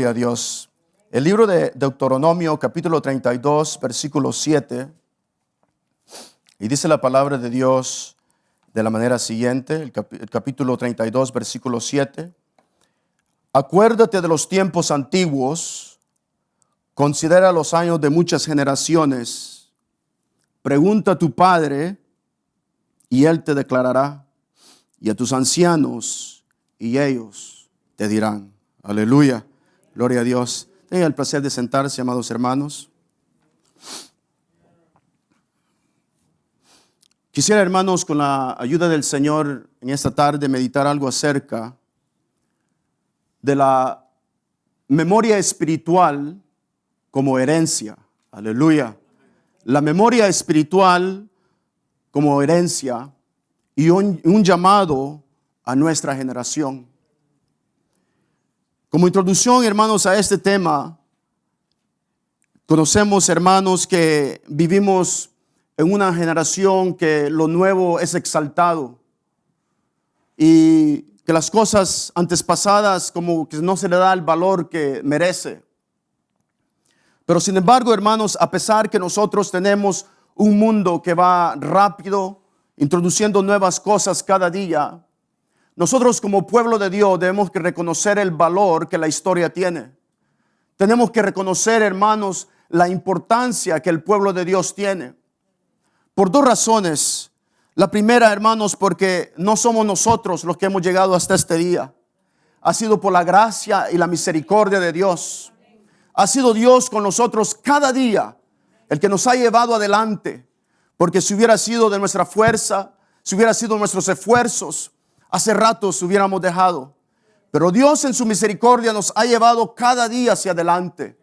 Gloria a Dios. El libro de Deuteronomio, capítulo 32, versículo 7. Y dice la palabra de Dios de la manera siguiente, el capítulo 32, versículo 7. Acuérdate de los tiempos antiguos, considera los años de muchas generaciones. Pregunta a tu padre y él te declarará, y a tus ancianos y ellos te dirán. Aleluya, gloria a Dios. Tengan el placer de sentarse, amados hermanos. Quisiera, hermanos, con la ayuda del Señor en esta tarde meditar algo acerca de la memoria espiritual como herencia. Aleluya. La memoria espiritual como herencia y un llamado a nuestra generación. Como introducción, hermanos, a este tema, conocemos, hermanos, que vivimos en una generación que lo nuevo es exaltado y que las cosas antes pasadas como que no se le da el valor que merece. Pero sin embargo, hermanos, a pesar que nosotros tenemos un mundo que va rápido, introduciendo nuevas cosas cada día, nosotros como pueblo de Dios debemos que reconocer el valor que la historia tiene. Tenemos que reconocer, hermanos, la importancia que el pueblo de Dios tiene. Por dos razones. La primera, hermanos, porque no somos nosotros los que hemos llegado hasta este día. Ha sido por la gracia y la misericordia de Dios. Ha sido Dios con nosotros cada día el que nos ha llevado adelante. Porque si hubiera sido de nuestra fuerza, si hubiera sido nuestros esfuerzos, hace rato se hubiéramos dejado. Pero Dios en su misericordia nos ha llevado cada día hacia adelante.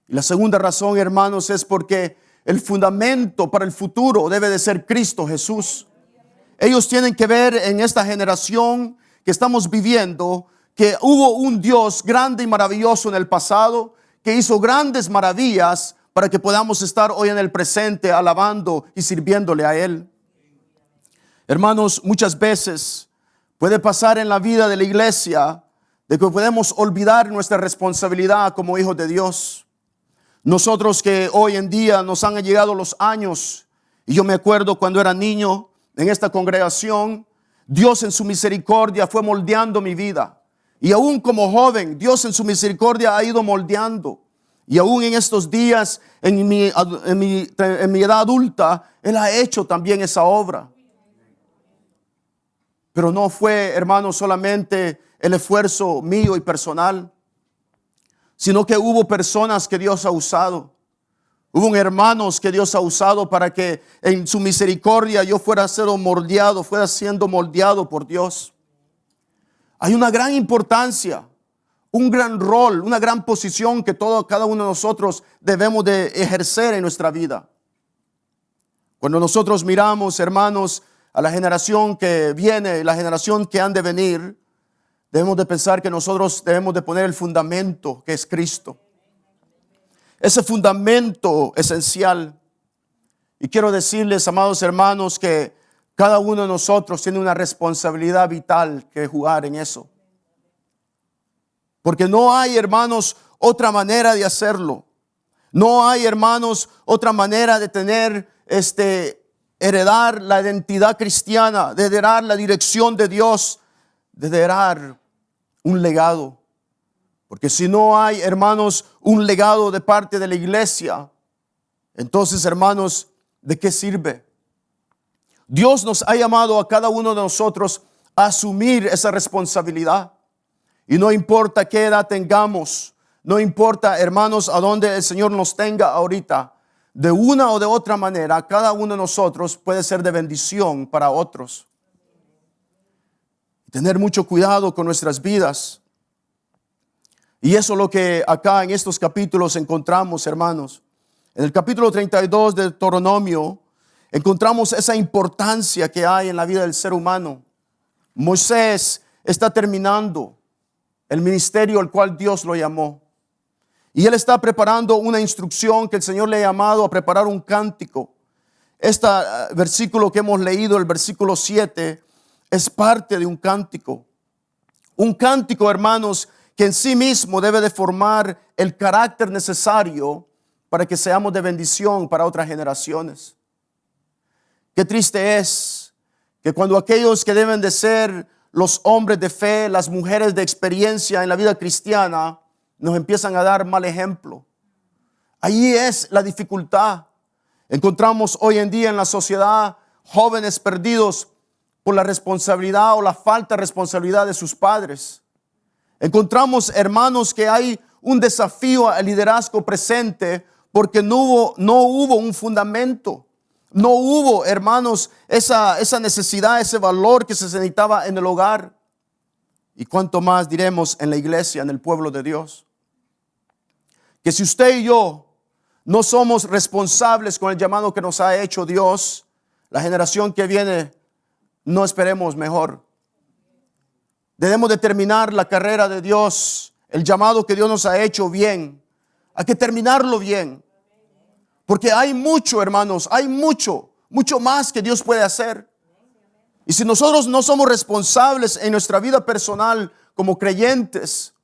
Y la segunda razón, hermanos, es porque el fundamento para el futuro debe de ser Cristo Jesús. Ellos tienen que ver en esta generación que estamos viviendo que hubo un Dios grande y maravilloso en el pasado que hizo grandes maravillas para que podamos estar hoy en el presente alabando y sirviéndole a Él. Hermanos, muchas veces puede pasar en la vida de la iglesia de que podemos olvidar nuestra responsabilidad como hijos de Dios. Nosotros que hoy en día nos han llegado los años, y yo me acuerdo cuando era niño en esta congregación, Dios en su misericordia fue moldeando mi vida. Y aún como joven, Dios en su misericordia ha ido moldeando. Y aún en estos días, en mi edad adulta, Él ha hecho también esa obra. Pero no fue, hermanos, solamente el esfuerzo mío y personal, sino que hubo personas que Dios ha usado. Hubo hermanos que Dios ha usado para que en su misericordia yo fuera siendo moldeado por Dios. Hay una gran importancia, un gran rol, una gran posición que cada uno de nosotros debemos de ejercer en nuestra vida. Cuando nosotros miramos, hermanos, a la generación que viene, la generación que han de venir, debemos de pensar que nosotros debemos de poner el fundamento que es Cristo. Ese fundamento esencial. Y quiero decirles, amados hermanos, que cada uno de nosotros tiene una responsabilidad vital que jugar en eso. Porque no hay, hermanos, otra manera de hacerlo. No hay, hermanos, otra manera de tener heredar la identidad cristiana, de heredar la dirección de Dios, de heredar un legado. Porque si no hay, hermanos, un legado de parte de la iglesia, entonces, hermanos, ¿de qué sirve? Dios nos ha llamado a cada uno de nosotros a asumir esa responsabilidad. Y no importa qué edad tengamos, no importa, hermanos, a dónde el Señor nos tenga ahorita, de una o de otra manera, cada uno de nosotros puede ser de bendición para otros. Tener mucho cuidado con nuestras vidas. Y eso es lo que acá en estos capítulos encontramos, hermanos. En el capítulo 32 de Deuteronomio encontramos esa importancia que hay en la vida del ser humano. Moisés está terminando el ministerio al cual Dios lo llamó. Y él está preparando una instrucción que el Señor le ha llamado a preparar un cántico. Este versículo que hemos leído, el versículo 7, es parte de un cántico. Un cántico, hermanos, que en sí mismo debe de formar el carácter necesario para que seamos de bendición para otras generaciones. Qué triste es que cuando aquellos que deben de ser los hombres de fe, las mujeres de experiencia en la vida cristiana, nos empiezan a dar mal ejemplo. Ahí es la dificultad. Encontramos hoy en día en la sociedad jóvenes perdidos por la responsabilidad o la falta de responsabilidad de sus padres. Encontramos, hermanos, que hay un desafío al liderazgo presente porque no hubo un fundamento. No hubo, hermanos, esa necesidad, ese valor que se necesitaba en el hogar. Y cuánto más diremos en la iglesia, en el pueblo de Dios. Que si usted y yo no somos responsables con el llamado que nos ha hecho Dios, la generación que viene no esperemos mejor. Debemos de terminar la carrera de Dios, el llamado que Dios nos ha hecho bien. Hay que terminarlo bien. Porque hay mucho, hermanos, hay mucho más que Dios puede hacer. Y si nosotros no somos responsables en nuestra vida personal como creyentes,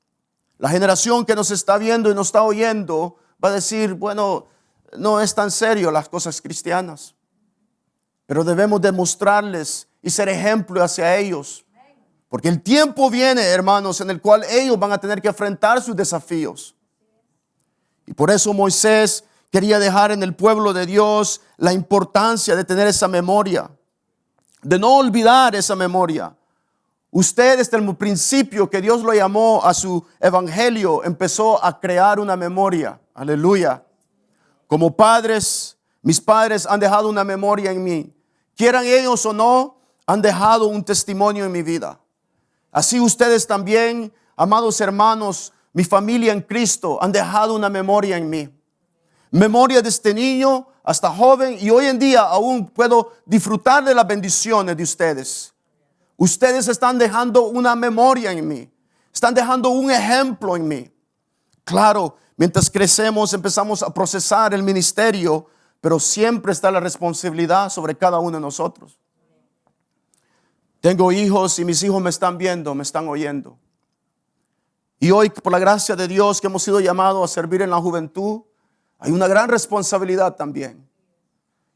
la generación que nos está viendo y nos está oyendo va a decir, bueno, no es tan serio las cosas cristianas. Pero debemos demostrarles y ser ejemplo hacia ellos. Porque el tiempo viene, hermanos, en el cual ellos van a tener que enfrentar sus desafíos. Y por eso Moisés quería dejar en el pueblo de Dios la importancia de tener esa memoria, de no olvidar esa memoria. Usted desde el principio que Dios lo llamó a su evangelio, empezó a crear una memoria. Aleluya. Como padres, mis padres han dejado una memoria en mí. Quieran ellos o no, han dejado un testimonio en mi vida. Así ustedes también, amados hermanos, mi familia en Cristo, han dejado una memoria en mí. Memoria desde niño hasta joven, y hoy en día aún puedo disfrutar de las bendiciones de ustedes. Ustedes están dejando una memoria en mí. Están dejando un ejemplo en mí. Claro, mientras crecemos empezamos a procesar el ministerio, pero siempre está la responsabilidad sobre cada uno de nosotros. Tengo hijos y mis hijos me están viendo, me están oyendo. Y hoy, por la gracia de Dios, que hemos sido llamados a servir en la juventud, hay una gran responsabilidad también.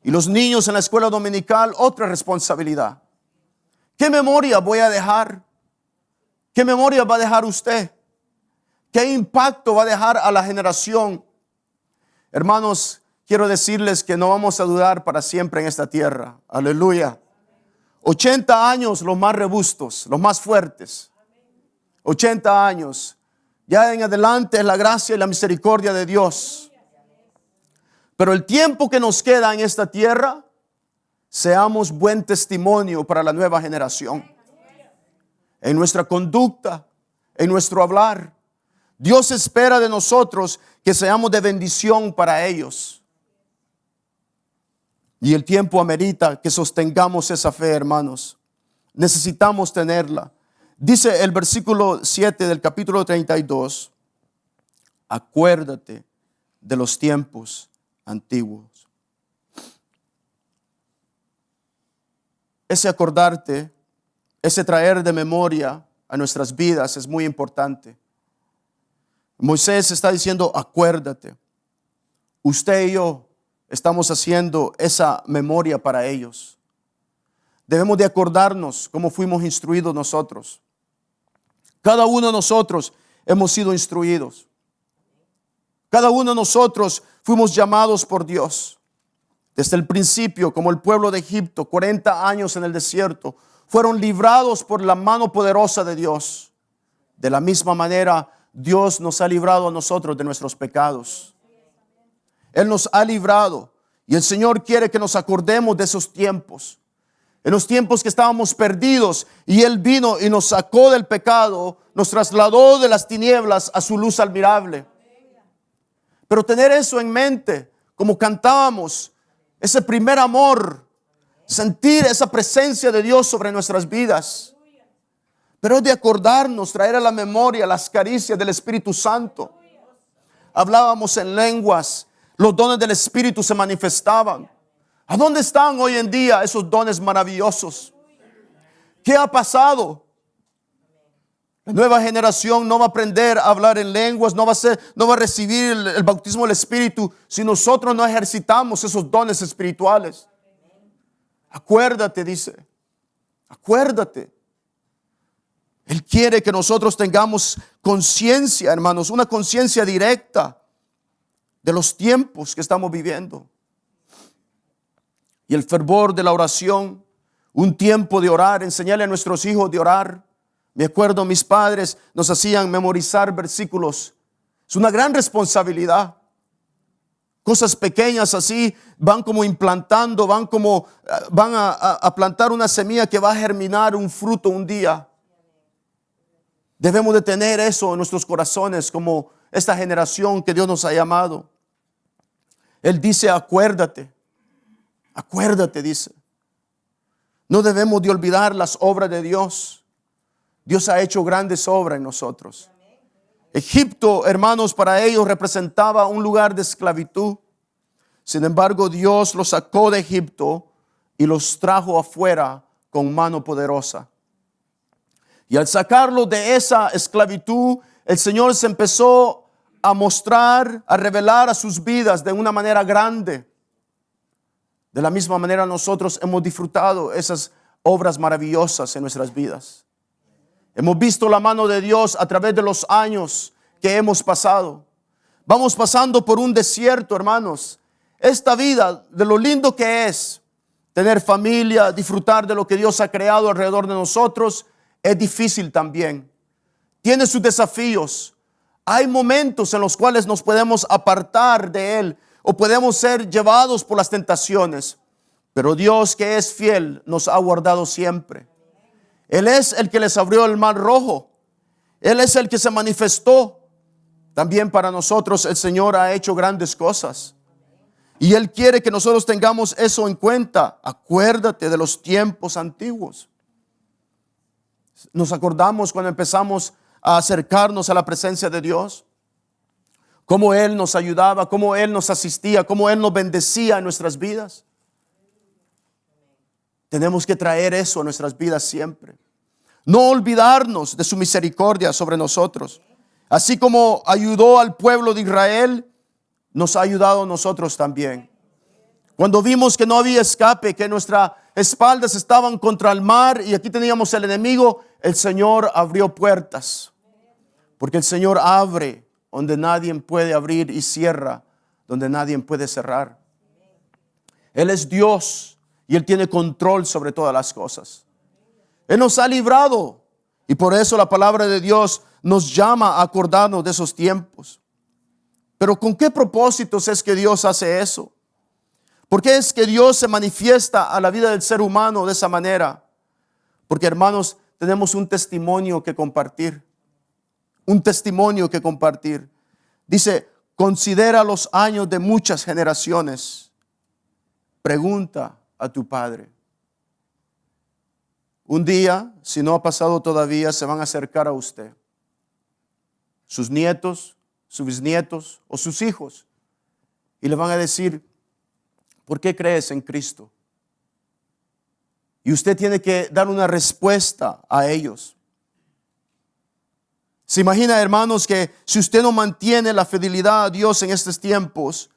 Y los niños en la escuela dominical, otra responsabilidad. ¿Qué memoria voy a dejar? ¿Qué memoria va a dejar usted? ¿Qué impacto va a dejar a la generación? Hermanos, quiero decirles que no vamos a durar para siempre en esta tierra. Aleluya. 80 años los más robustos, los más fuertes. 80 años. Ya en adelante es la gracia y la misericordia de Dios. Pero el tiempo que nos queda en esta tierra, seamos buen testimonio para la nueva generación. En nuestra conducta, en nuestro hablar. Dios espera de nosotros que seamos de bendición para ellos. Y el tiempo amerita que sostengamos esa fe, hermanos. Necesitamos tenerla. Dice el versículo 7 del capítulo 32. Acuérdate de los tiempos antiguos. Ese acordarte, ese traer de memoria a nuestras vidas es muy importante. Moisés está diciendo, acuérdate. Usted y yo estamos haciendo esa memoria para ellos. Debemos de acordarnos cómo fuimos instruidos nosotros. Cada uno de nosotros hemos sido instruidos. Cada uno de nosotros fuimos llamados por Dios. Desde el principio, como el pueblo de Egipto, 40 años en el desierto, fueron librados por la mano poderosa de Dios. De la misma manera, Dios nos ha librado a nosotros de nuestros pecados. Él nos ha librado y el Señor quiere que nos acordemos de esos tiempos. En los tiempos que estábamos perdidos y Él vino y nos sacó del pecado, nos trasladó de las tinieblas a su luz admirable. Pero tener eso en mente, como cantábamos, ese primer amor, sentir esa presencia de Dios sobre nuestras vidas. Pero de acordarnos, traer a la memoria las caricias del Espíritu Santo. Hablábamos en lenguas, los dones del Espíritu se manifestaban. ¿A dónde están hoy en día esos dones maravillosos? ¿Qué ha pasado? La nueva generación no va a aprender a hablar en lenguas, no va a recibir el bautismo del Espíritu si nosotros no ejercitamos esos dones espirituales. Acuérdate, dice, acuérdate. Él quiere que nosotros tengamos conciencia, hermanos, una conciencia directa de los tiempos que estamos viviendo. Y el fervor de la oración, un tiempo de orar, enseñarle a nuestros hijos de orar. Me acuerdo, mis padres nos hacían memorizar versículos. Es una gran responsabilidad. Cosas pequeñas así van como implantando, van a plantar una semilla que va a germinar un fruto un día. Debemos de tener eso en nuestros corazones como esta generación que Dios nos ha llamado. Él dice, acuérdate, acuérdate, dice. No debemos de olvidar las obras de Dios. Dios ha hecho grandes obras en nosotros. Egipto, hermanos, para ellos representaba un lugar de esclavitud. Sin embargo, Dios los sacó de Egipto y los trajo afuera con mano poderosa. Y al sacarlo de esa esclavitud, el Señor se empezó a mostrar, a revelar a sus vidas de una manera grande. De la misma manera nosotros hemos disfrutado esas obras maravillosas en nuestras vidas. Hemos visto la mano de Dios a través de los años que hemos pasado. Vamos pasando por un desierto, hermanos. Esta vida, de lo lindo que es tener familia, disfrutar de lo que Dios ha creado alrededor de nosotros, es difícil también. Tiene sus desafíos. Hay momentos en los cuales nos podemos apartar de Él o podemos ser llevados por las tentaciones. Pero Dios, que es fiel, nos ha guardado siempre. Él es el que les abrió el mar rojo. Él es el que se manifestó. También para nosotros el Señor ha hecho grandes cosas. Y Él quiere que nosotros tengamos eso en cuenta. Acuérdate de los tiempos antiguos. Nos acordamos cuando empezamos a acercarnos a la presencia de Dios. Cómo Él nos ayudaba, cómo Él nos asistía, cómo Él nos bendecía en nuestras vidas. Tenemos que traer eso a nuestras vidas siempre. No olvidarnos de su misericordia sobre nosotros. Así como ayudó al pueblo de Israel, nos ha ayudado a nosotros también. Cuando vimos que no había escape, que nuestras espaldas estaban contra el mar y aquí teníamos el enemigo, el Señor abrió puertas. Porque el Señor abre donde nadie puede abrir y cierra donde nadie puede cerrar. Él es Dios y Él tiene control sobre todas las cosas. Él nos ha librado y por eso la palabra de Dios nos llama a acordarnos de esos tiempos. Pero ¿con qué propósitos es que Dios hace eso? ¿Por qué es que Dios se manifiesta a la vida del ser humano de esa manera? Porque, hermanos, tenemos un testimonio que compartir. Un testimonio que compartir. Dice, considera los años de muchas generaciones. Pregunta a tu padre. Un día, si no ha pasado todavía, se van a acercar a usted. Sus nietos, sus bisnietos o sus hijos. Y le van a decir, ¿por qué crees en Cristo? Y usted tiene que dar una respuesta a ellos. Se imagina, hermanos, que si usted no mantiene la fidelidad a Dios en estos tiempos,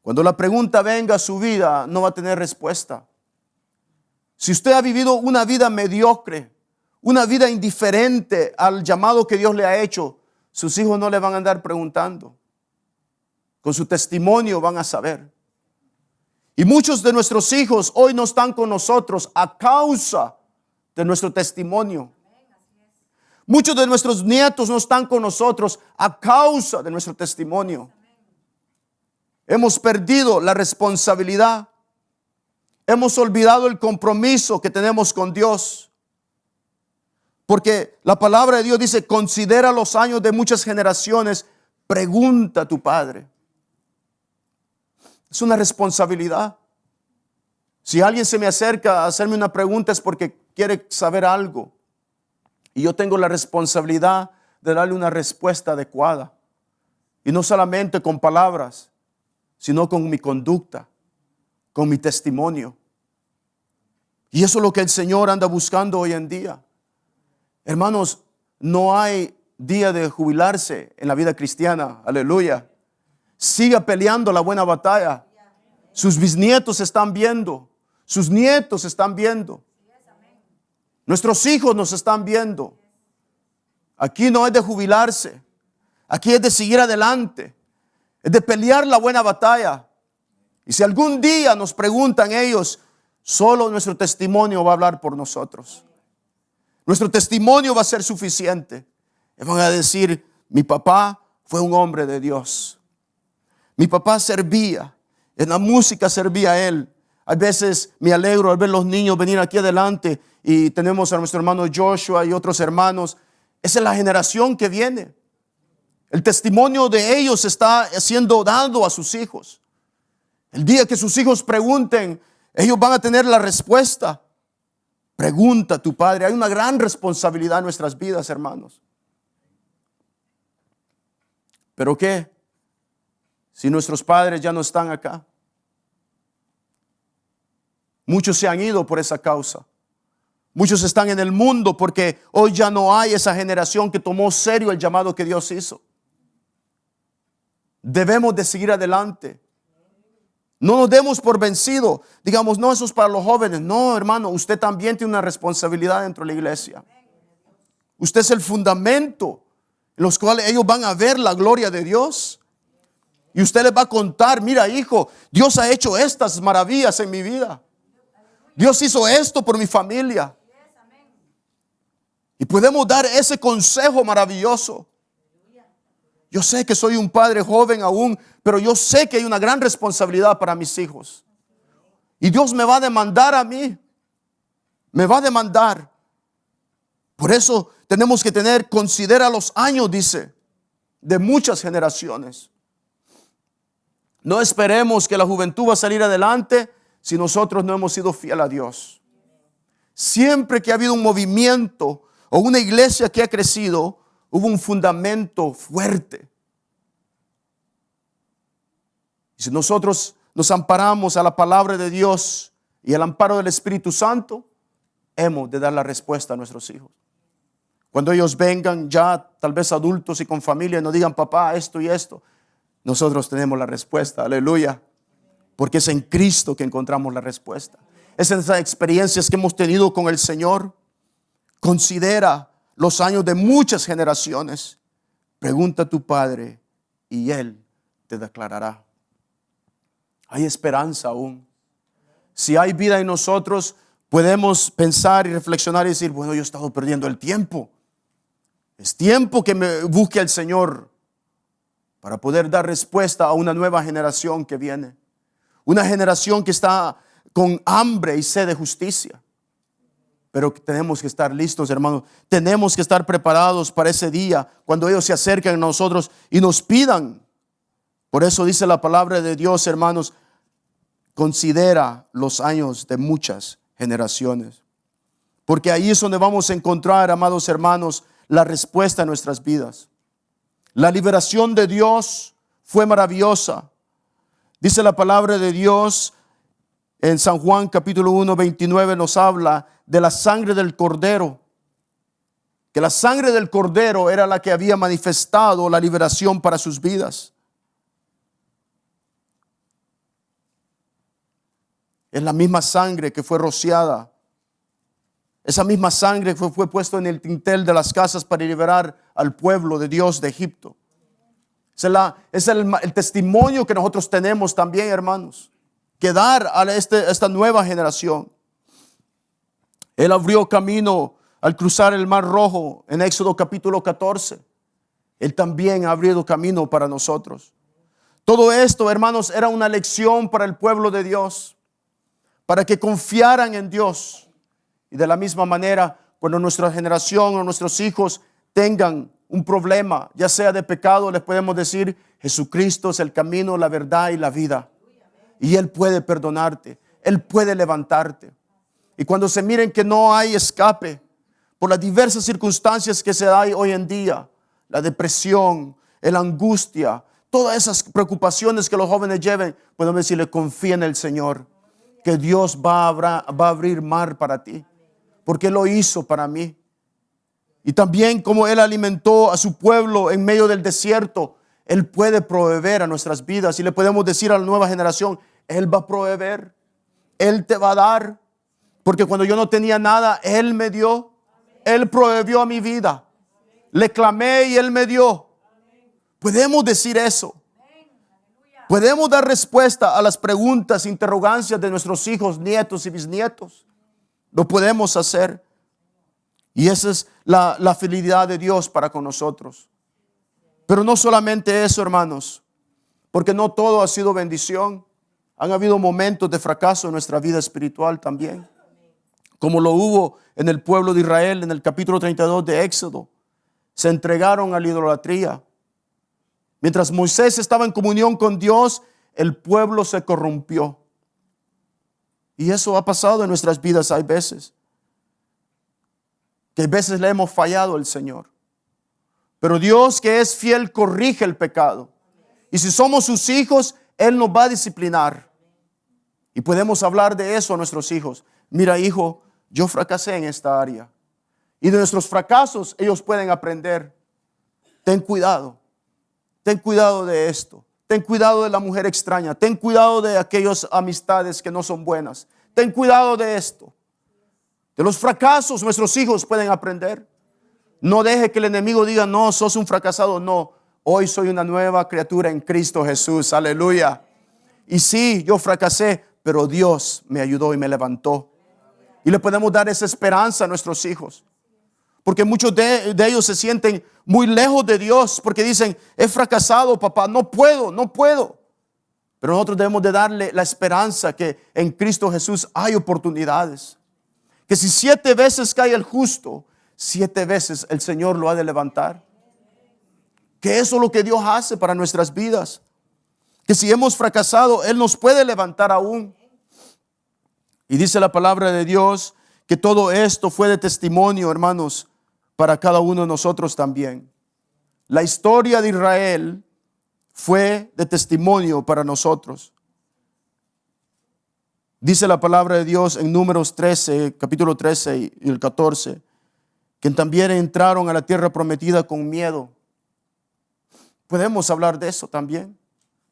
cuando la pregunta venga a su vida, no va a tener respuesta. Si usted ha vivido una vida mediocre, una vida indiferente al llamado que Dios le ha hecho, sus hijos no le van a andar preguntando. Con su testimonio van a saber. Y muchos de nuestros hijos hoy no están con nosotros a causa de nuestro testimonio. Muchos de nuestros nietos no están con nosotros a causa de nuestro testimonio. Hemos perdido la responsabilidad. Hemos olvidado el compromiso que tenemos con Dios. Porque la palabra de Dios dice, considera los años de muchas generaciones, pregunta a tu padre. Es una responsabilidad. Si alguien se me acerca a hacerme una pregunta es porque quiere saber algo. Y yo tengo la responsabilidad de darle una respuesta adecuada. Y no solamente con palabras, sino con mi conducta, con mi testimonio. Y eso es lo que el Señor anda buscando hoy en día. Hermanos, no hay día de jubilarse en la vida cristiana. Aleluya. Siga peleando la buena batalla. Sus bisnietos están viendo. Sus nietos están viendo. Nuestros hijos nos están viendo. Aquí no es de jubilarse. Aquí es de seguir adelante. Es de pelear la buena batalla. Y si algún día nos preguntan ellos, solo nuestro testimonio va a hablar por nosotros. Nuestro testimonio va a ser suficiente. Y van a decir, mi papá fue un hombre de Dios. Mi papá servía. En la música servía a él. A veces me alegro al ver los niños venir aquí adelante y tenemos a nuestro hermano Joshua y otros hermanos. Esa es la generación que viene. El testimonio de ellos está siendo dado a sus hijos. El día que sus hijos pregunten, ellos van a tener la respuesta. Pregunta a tu padre. Hay una gran responsabilidad en nuestras vidas, hermanos. ¿Pero qué? Si nuestros padres ya no están acá. Muchos se han ido por esa causa. Muchos están en el mundo porque hoy ya no hay esa generación que tomó serio el llamado que Dios hizo. Debemos de seguir adelante. No nos demos por vencido. Digamos, no, eso es para los jóvenes. No, hermano, usted también tiene una responsabilidad dentro de la iglesia. Usted es el fundamento en los cuales ellos van a ver la gloria de Dios. Y usted les va a contar, mira hijo, Dios ha hecho estas maravillas en mi vida. Dios hizo esto por mi familia. Y podemos dar ese consejo maravilloso. Yo sé que soy un padre joven aún, pero yo sé que hay una gran responsabilidad para mis hijos. Y Dios me va a demandar a mí. Me va a demandar. Por eso tenemos que considera los años, dice, de muchas generaciones. No esperemos que la juventud va a salir adelante si nosotros no hemos sido fieles a Dios. Siempre que ha habido un movimiento o una iglesia que ha crecido, hubo un fundamento fuerte. Y si nosotros nos amparamos a la palabra de Dios y al amparo del Espíritu Santo, hemos de dar la respuesta a nuestros hijos. Cuando ellos vengan ya tal vez adultos y con familia y nos digan, papá, esto y esto, nosotros tenemos la respuesta. Aleluya. Porque es en Cristo que encontramos la respuesta. Es en esas experiencias que hemos tenido con el Señor. Considera los años de muchas generaciones. Pregunta a tu padre y él te declarará. Hay esperanza aún. Si hay vida en nosotros, podemos pensar y reflexionar y decir, bueno, yo he estado perdiendo el tiempo. Es tiempo que me busque al Señor para poder dar respuesta a una nueva generación que viene. Una generación que está con hambre y sed de justicia. Pero tenemos que estar listos, hermanos. Tenemos que estar preparados para ese día cuando ellos se acerquen a nosotros y nos pidan. Por eso dice la palabra de Dios, hermanos, considera los años de muchas generaciones. Porque ahí es donde vamos a encontrar, amados hermanos, la respuesta a nuestras vidas. La liberación de Dios fue maravillosa. Dice la palabra de Dios en San Juan capítulo 1, 29 nos habla de la sangre del Cordero. Que la sangre del Cordero era la que había manifestado la liberación para sus vidas. Es la misma sangre que fue rociada. Esa misma sangre fue puesta en el dintel de las casas para liberar al pueblo de Dios de Egipto. Es el testimonio que nosotros tenemos también, hermanos, que dar a esta nueva generación. Él abrió camino al cruzar el Mar Rojo en Éxodo capítulo 14. Él también ha abierto camino para nosotros. Todo esto, hermanos, era una lección para el pueblo de Dios, para que confiaran en Dios. Y de la misma manera, cuando nuestra generación o nuestros hijos tengan un problema, ya sea de pecado, les podemos decir, Jesucristo es el camino, la verdad y la vida. Y Él puede perdonarte, Él puede levantarte. Y cuando se miren que no hay escape por las diversas circunstancias que se dan hoy en día, la depresión, la angustia, todas esas preocupaciones que los jóvenes lleven, podemos decirle, confía en el Señor, que Dios va a abrir mar para ti, porque Él lo hizo para mí. Y también como Él alimentó a su pueblo en medio del desierto, Él puede proveer a nuestras vidas. Y le podemos decir a la nueva generación, Él va a proveer, Él te va a dar. Porque cuando yo no tenía nada, Él me dio. Él proveyó a mi vida. Le clamé y Él me dio. Podemos decir eso. Podemos dar respuesta a las preguntas, interrogancias de nuestros hijos, nietos y bisnietos. Lo podemos hacer. Y esa es la fidelidad de Dios para con nosotros. Pero no solamente eso, hermanos, porque no todo ha sido bendición. Han habido momentos de fracaso en nuestra vida espiritual también, como lo hubo en el pueblo de Israel en el capítulo 32 de Éxodo. Se entregaron a la idolatría. Mientras Moisés estaba en comunión con Dios, el pueblo se corrompió. Y eso ha pasado en nuestras vidas. Hay veces que le hemos fallado al Señor. Pero Dios, que es fiel, corrige el pecado. Y si somos sus hijos, Él nos va a disciplinar. Y podemos hablar de eso a nuestros hijos. Mira, hijo, yo fracasé en esta área. Y de nuestros fracasos ellos pueden aprender. Ten cuidado. Ten cuidado de esto. Ten cuidado de la mujer extraña. Ten cuidado de aquellas amistades que no son buenas. Ten cuidado de esto. De los fracasos nuestros hijos pueden aprender. No deje que el enemigo diga, no, sos un fracasado. No, hoy soy una nueva criatura en Cristo Jesús. Aleluya. Y sí, yo fracasé, pero Dios me ayudó y me levantó. Y le podemos dar esa esperanza a nuestros hijos. Porque muchos de ellos se sienten muy lejos de Dios. Porque dicen, he fracasado, papá, no puedo. Pero nosotros debemos de darle la esperanza que en Cristo Jesús hay oportunidades. Que si 7 veces cae el justo, 7 veces el Señor lo ha de levantar. Que eso es lo que Dios hace para nuestras vidas. Que si hemos fracasado, Él nos puede levantar aún. Y dice la palabra de Dios que todo esto fue de testimonio, hermanos, para cada uno de nosotros también. La historia de Israel fue de testimonio para nosotros. Dice la palabra de Dios en Números 13, capítulo 13 y el 14, que también entraron a la tierra prometida con miedo. Podemos hablar de eso también.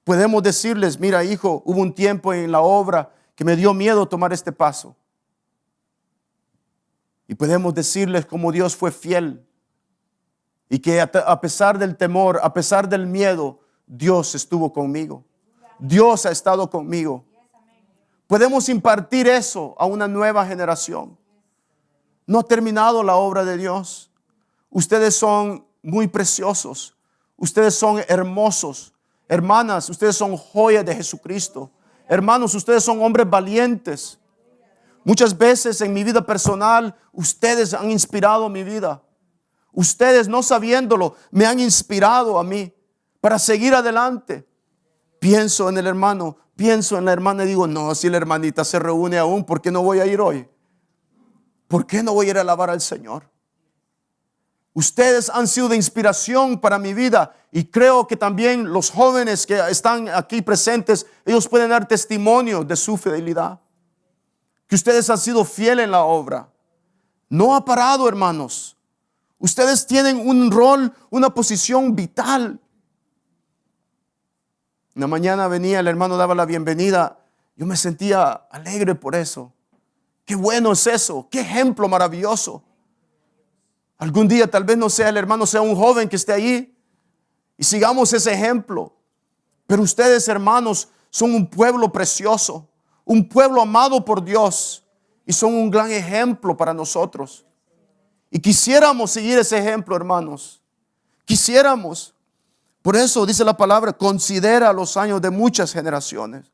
Podemos decirles, mira, hijo, hubo un tiempo en la obra que me dio miedo tomar este paso. Y podemos decirles cómo Dios fue fiel y que a pesar del temor, a pesar del miedo, Dios estuvo conmigo. Dios ha estado conmigo. Podemos impartir eso a una nueva generación. No ha terminado la obra de Dios. Ustedes son muy preciosos. Ustedes son hermosos. Hermanas, ustedes son joyas de Jesucristo. Hermanos, ustedes son hombres valientes. Muchas veces en mi vida personal, ustedes han inspirado mi vida. Ustedes, no sabiéndolo, me han inspirado a mí para seguir adelante. Pienso en el hermano, pienso en la hermana y digo, no, si la hermanita se reúne aún, ¿por qué no voy a ir hoy? ¿Por qué no voy a ir a alabar al Señor? Ustedes han sido de inspiración para mi vida y creo que también los jóvenes que están aquí presentes, ellos pueden dar testimonio de su fidelidad. Que ustedes han sido fieles en la obra. No ha parado, hermanos. Ustedes tienen un rol, una posición vital. Una mañana venía, el hermano daba la bienvenida. Yo me sentía alegre por eso. Qué bueno es eso. Qué ejemplo maravilloso. Algún día tal vez no sea el hermano, sea un joven que esté allí. Y sigamos ese ejemplo. Pero ustedes, hermanos, son un pueblo precioso. Un pueblo amado por Dios. Y son un gran ejemplo para nosotros. Y quisiéramos seguir ese ejemplo, hermanos. Quisiéramos. Por eso dice la palabra, considera los años de muchas generaciones.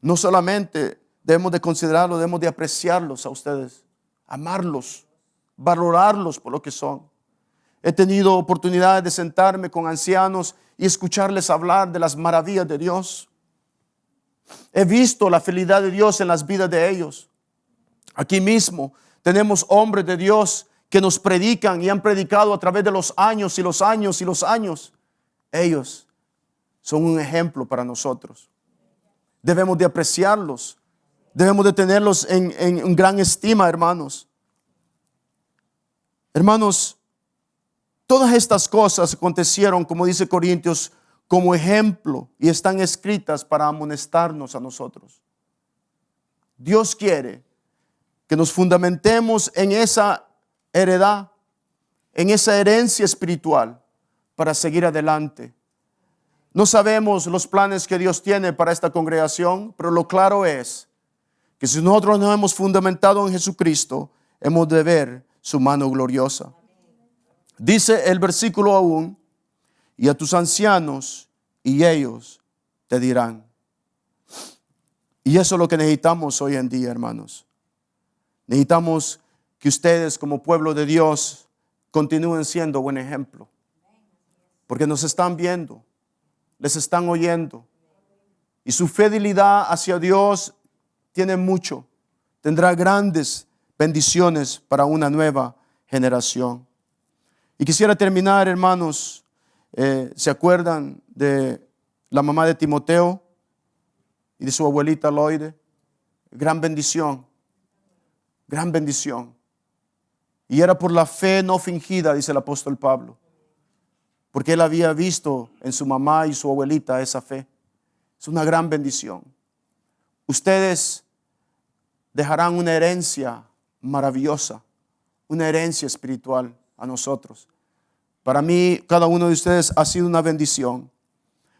No solamente debemos de considerarlos, debemos de apreciarlos a ustedes. Amarlos, valorarlos por lo que son. He tenido oportunidad de sentarme con ancianos y escucharles hablar de las maravillas de Dios. He visto la fidelidad de Dios en las vidas de ellos. Aquí mismo tenemos hombres de Dios que nos predican y han predicado a través de los años y los años y los años. Ellos son un ejemplo para nosotros. Debemos de apreciarlos. Debemos de tenerlos en gran estima, hermanos. Hermanos, todas estas cosas acontecieron, como dice Corintios, como ejemplo y están escritas para amonestarnos a nosotros. Dios quiere que nos fundamentemos en esa heredad, en esa herencia espiritual para seguir adelante. No sabemos los planes que Dios tiene para esta congregación, pero lo claro es que si nosotros nos hemos fundamentado en Jesucristo, hemos de ver su mano gloriosa. Dice el versículo aún, y a tus ancianos y ellos te dirán. Y eso es lo que necesitamos hoy en día, hermanos. Necesitamos que ustedes como pueblo de Dios continúen siendo buen ejemplo. Porque nos están viendo, les están oyendo. Y su fidelidad hacia Dios tiene mucho. Tendrá grandes bendiciones para una nueva generación. Y quisiera terminar, hermanos, ¿se acuerdan de la mamá de Timoteo y de su abuelita Loide? Gran bendición, gran bendición. Y era por la fe no fingida, dice el apóstol Pablo, porque él había visto en su mamá y su abuelita esa fe. Es una gran bendición. Ustedes dejarán una herencia maravillosa, una herencia espiritual a nosotros. Para mí, cada uno de ustedes ha sido una bendición.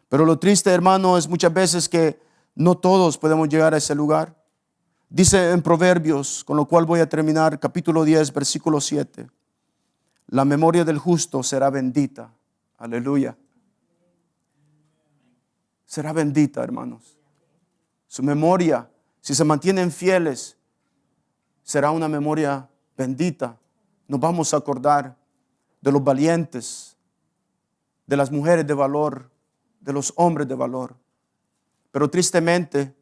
Pero lo triste, hermano, es muchas veces que no todos podemos llegar a ese lugar. Dice en Proverbios, con lo cual voy a terminar, capítulo 10, versículo 7. La memoria del justo será bendita. Aleluya. Será bendita, hermanos. Su memoria, si se mantienen fieles, será una memoria bendita. Nos vamos a acordar de los valientes, de las mujeres de valor, de los hombres de valor. Pero tristemente,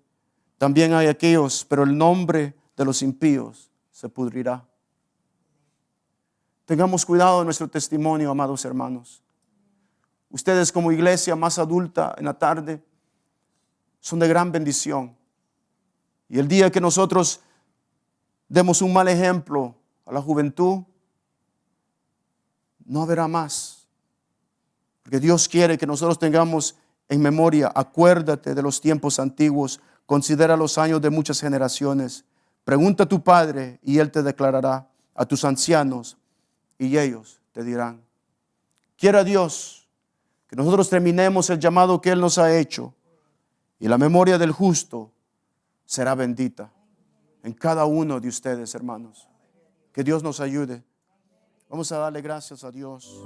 también hay aquellos, pero el nombre de los impíos se pudrirá. Tengamos cuidado de nuestro testimonio, amados hermanos. Ustedes como iglesia más adulta en la tarde son de gran bendición. Y el día que nosotros demos un mal ejemplo a la juventud, no habrá más. Porque Dios quiere que nosotros tengamos en memoria, acuérdate de los tiempos antiguos, considera los años de muchas generaciones. Pregunta a tu padre y él te declarará, a tus ancianos y ellos te dirán. Quiera Dios que nosotros terminemos el llamado que Él nos ha hecho y la memoria del justo será bendita en cada uno de ustedes, hermanos. Que Dios nos ayude. Vamos a darle gracias a Dios.